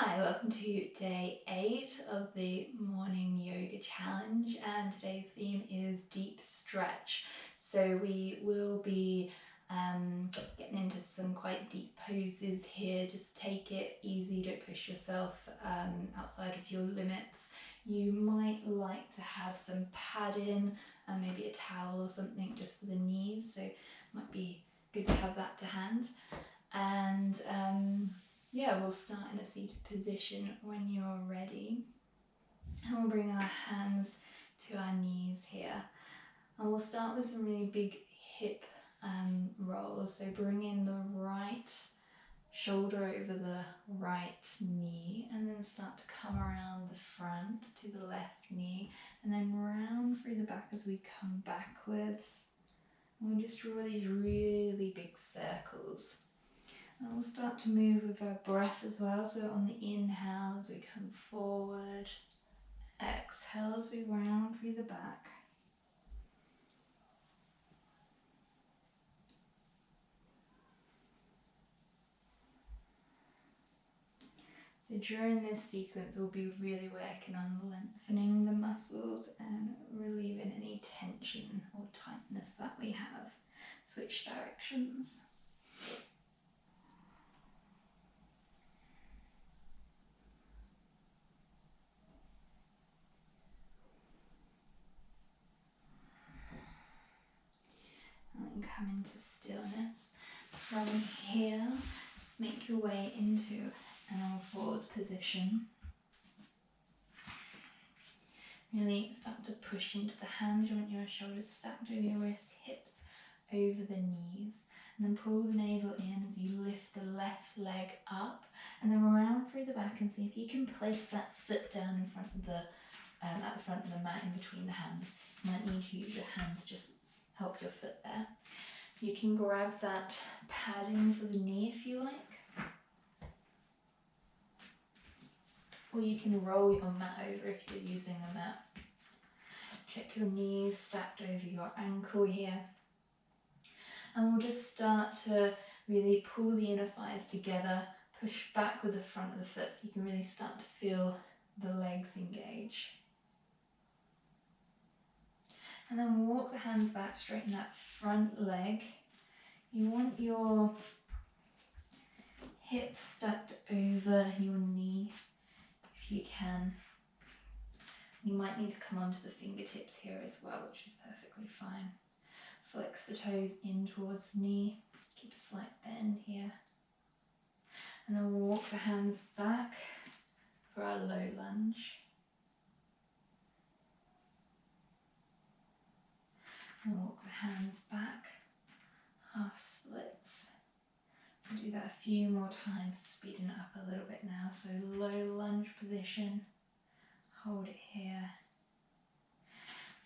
Hi, welcome to day 8 of the morning yoga challenge, and today's theme is deep stretch. So we will be getting into some quite deep poses here. Just take it easy, don't push yourself outside of your limits. You might like to have some padding and maybe a towel or something just for the knees, so it might be good to have that to hand. And yeah, we'll start in a seated position when you're ready. And we'll bring our hands to our knees here. And we'll start with some really big hip rolls. So bring in the right shoulder over the right knee, and then start to come around the front to the left knee, and then round through the back as we come backwards. And we'll just draw these really big circles. And we'll start to move with our breath as well. So on the inhale as we come forward, exhale as we round through the back. So during this sequence we'll be really working on lengthening the muscles and relieving any tension or tightness that we have. Switch directions. And then come into stillness. From here, just make your way into an all fours position. Really start to push into the hands. You want your shoulders stacked over your wrists, hips over the knees. And then pull the navel in as you lift the left leg up. And then round through the back and see if you can place that foot down in front of the, at the front of the mat in between the hands. You might need to use your hands, just help your foot there. You can grab that padding for the knee if you like. Or you can roll your mat over if you're using a mat. Check your knees stacked over your ankle here. And we'll just start to really pull the inner thighs together, push back with the front of the foot so you can really start to feel the legs engage. And then walk the hands back, straighten that front leg. You want your hips stacked over your knee if you can. You might need to come onto the fingertips here as well, which is perfectly fine. Flex the toes in towards the knee, keep a slight bend here. And then we'll walk the hands back for our low lunge. And walk the hands back, half splits. We'll do that a few more times, speeding it up a little bit now. So low lunge position, hold it here.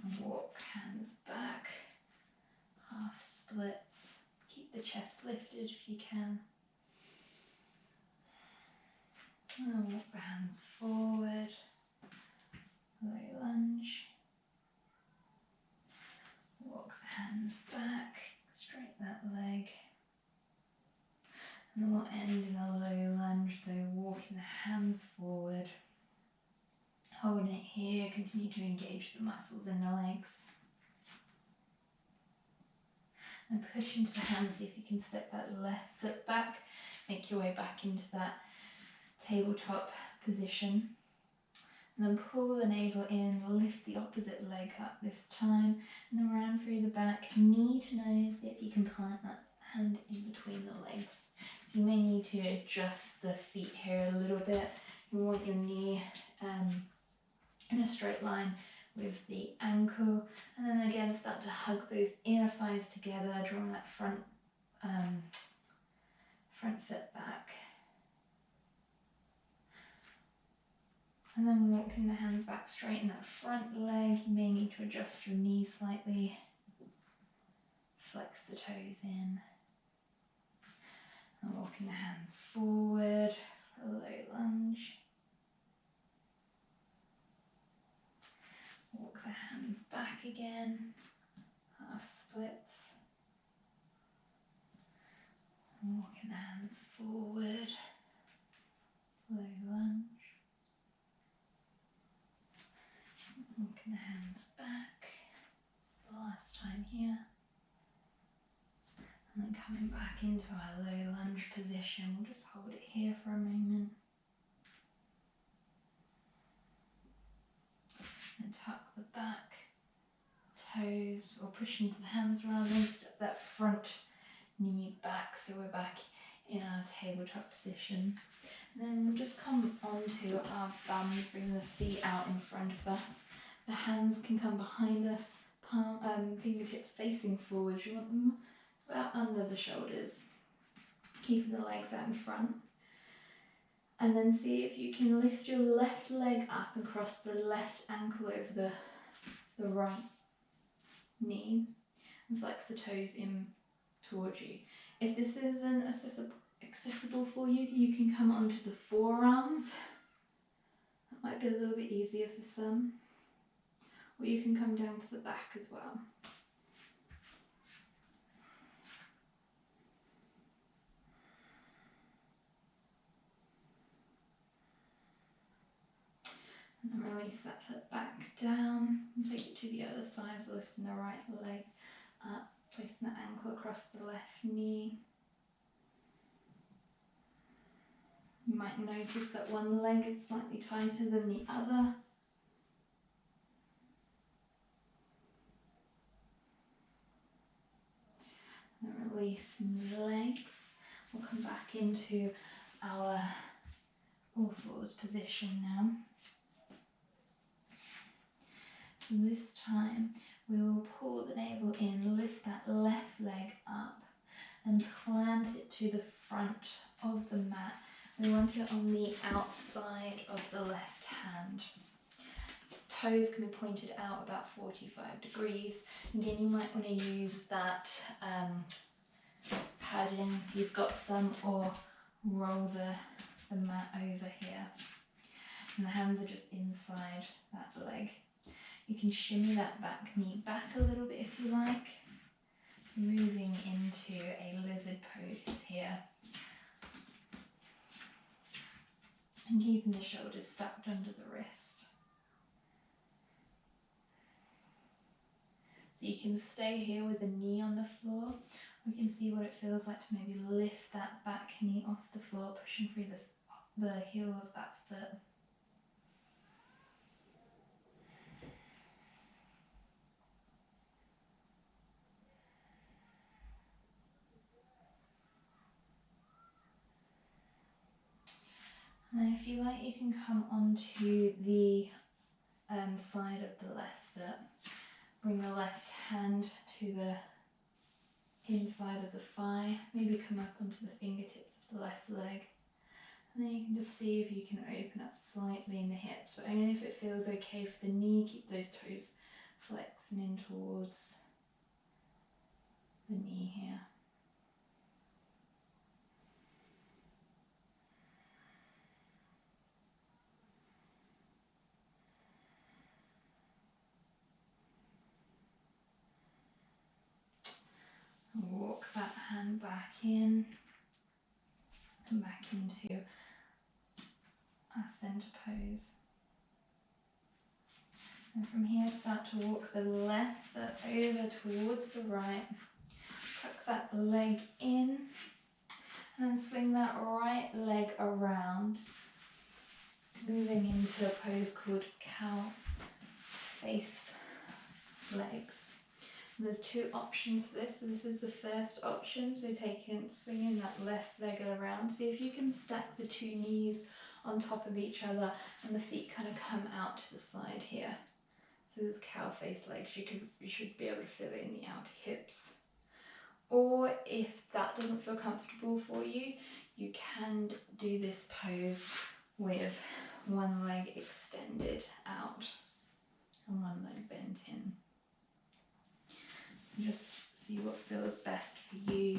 And walk hands back, half splits. Keep the chest lifted if you can. And walk the hands forward, low lunge. Walk the hands back, straighten that leg. And then we'll end in a low lunge, so walking the hands forward, holding it here, continue to engage the muscles in the legs. And push into the hands, see if you can step that left foot back, make your way back into that tabletop position. And then pull the navel in, lift the opposite leg up this time, and then round through the back, knee to nose, see if you can plant that hand in between the legs. So you may need to adjust the feet here a little bit. You want your knee in a straight line with the ankle, and then again start to hug those inner thighs together, drawing that front foot back. And then walking the hands back, straighten that front leg. You may need to adjust your knee slightly. Flex the toes in. And walking the hands forward, low lunge. Walk the hands back again, half splits. And walking the hands forward, low lunge. Coming back into our low lunge position, we'll just hold it here for a moment. And tuck the back toes, or push into the hands rather, and step that front knee back so we're back in our tabletop position. And then we'll just come onto our bums, bring the feet out in front of us. The hands can come behind us, fingertips facing forward. You want them about under the shoulders, keeping the legs out in front. And then see if you can lift your left leg up and cross the left ankle over the right knee and flex the toes in towards you. If this isn't accessible for you, you can come onto the forearms. That might be a little bit easier for some. Or you can come down to the back as well. And then release that foot back down and take it to the other side, so lifting the right leg up, placing the ankle across the left knee. You might notice that one leg is slightly tighter than the other. And then release the legs. We'll come back into our all fours position now. So this time we will pull the navel in, lift that left leg up and plant it to the front of the mat. We want it on the outside of the left hand. Toes can be pointed out about 45 degrees. Again, you might want to use that padding if you've got some, or roll the mat over here. And the hands are just inside that leg. You can shimmy that back knee back a little bit if you like. Moving into a lizard pose here. And keeping the shoulders stacked under the wrist. So you can stay here with the knee on the floor. We can see what it feels like to maybe lift that back knee off the floor, pushing through the heel of that foot. And if you like, you can come onto the side of the left foot. Bring the left hand to the inside of the thigh. Maybe come up onto the fingertips of the left leg. And then you can just see if you can open up slightly in the hips. But only if it feels okay for the knee. Keep those toes flexing in towards the knee here. Walk that hand back in and back into our centre pose. And from here, start to walk the left foot over towards the right. Tuck that leg in and then swing that right leg around, moving into a pose called cow face legs. There's two options for this. So this is the first option, so swinging that left leg around. See if you can stack the two knees on top of each other and the feet kind of come out to the side here. So there's cow face legs. You should be able to feel it in the outer hips. Or if that doesn't feel comfortable for you, you can do this pose with one leg extended out and one leg bent in. So just see what feels best for you.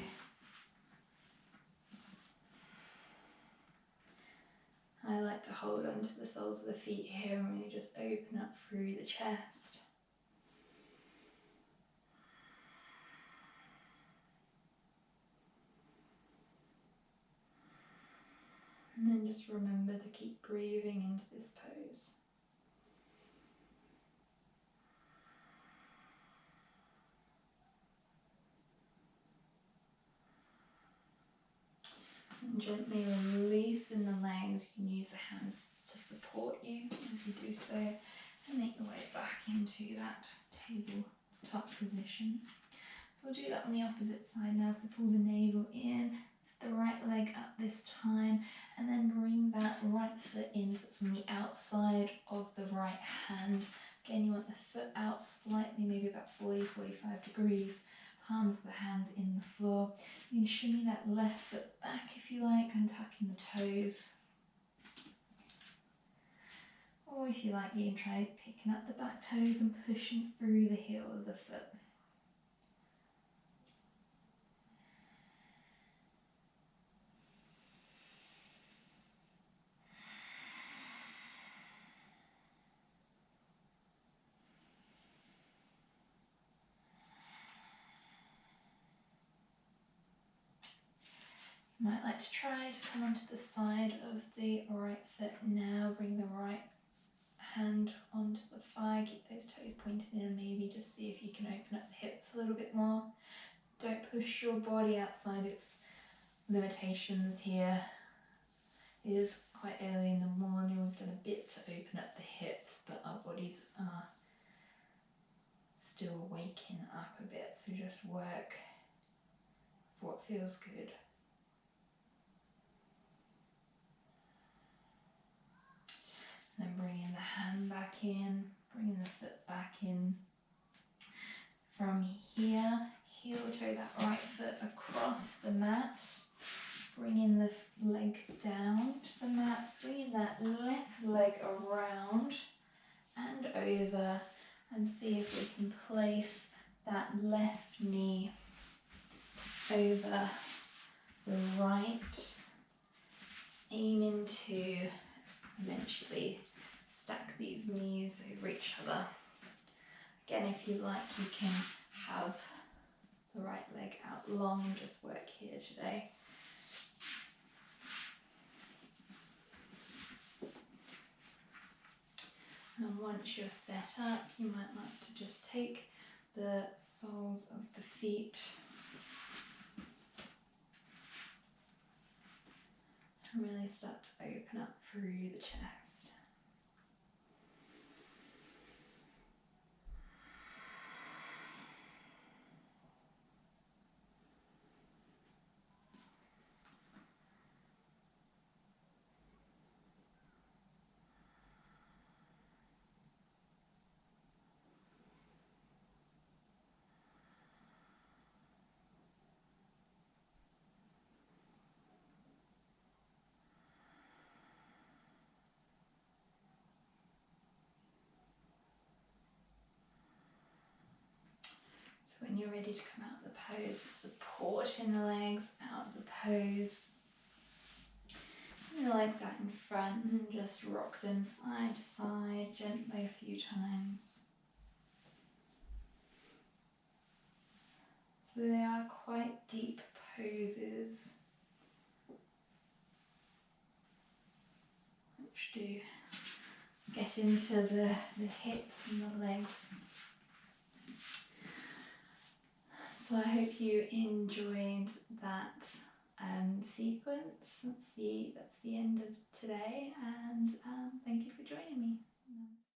I like to hold on to the soles of the feet here and really just open up through the chest. And then just remember to keep breathing into this pose. gently releasing the legs. You can use the hands to support you as you do so, and make your way back into that tabletop position. We'll do that on the opposite side now, so pull the navel in, lift the right leg up this time, and then bring that right foot in, so it's on the outside of the right hand. Again, you want the foot out slightly, maybe about 40-45 degrees, palms of the hands in the floor. You can shimmy that left foot back if you like, untucking the toes. Or if you like, you can try picking up the back toes and pushing through the heel of the foot. You might like to try to come onto the side of the right foot now. Bring the right hand onto the thigh, keep those toes pointed in, and maybe just see if you can open up the hips a little bit more. Don't push your body outside its limitations here. It is quite early in the morning, we've done a bit to open up the hips, but our bodies are still waking up a bit, so just work for what feels good. Then bringing the hand back in, bringing the foot back in. From here, heel toe that right foot across the mat, bringing the leg down to the mat, swinging that left leg around and over, and see if we can place that left knee over the right, aiming to eventually stack these knees over each other. Again, if you like, you can have the right leg out long and just work here today. And once you're set up, you might like to just take the soles of the feet and really start to open up through the chest. So when you're ready to come out of the pose, just supporting the legs out of the pose. And the legs out in front, and just rock them side to side gently a few times. So they are quite deep poses, which do get into the hips and the legs. So I hope you enjoyed that sequence. That's the end of today, and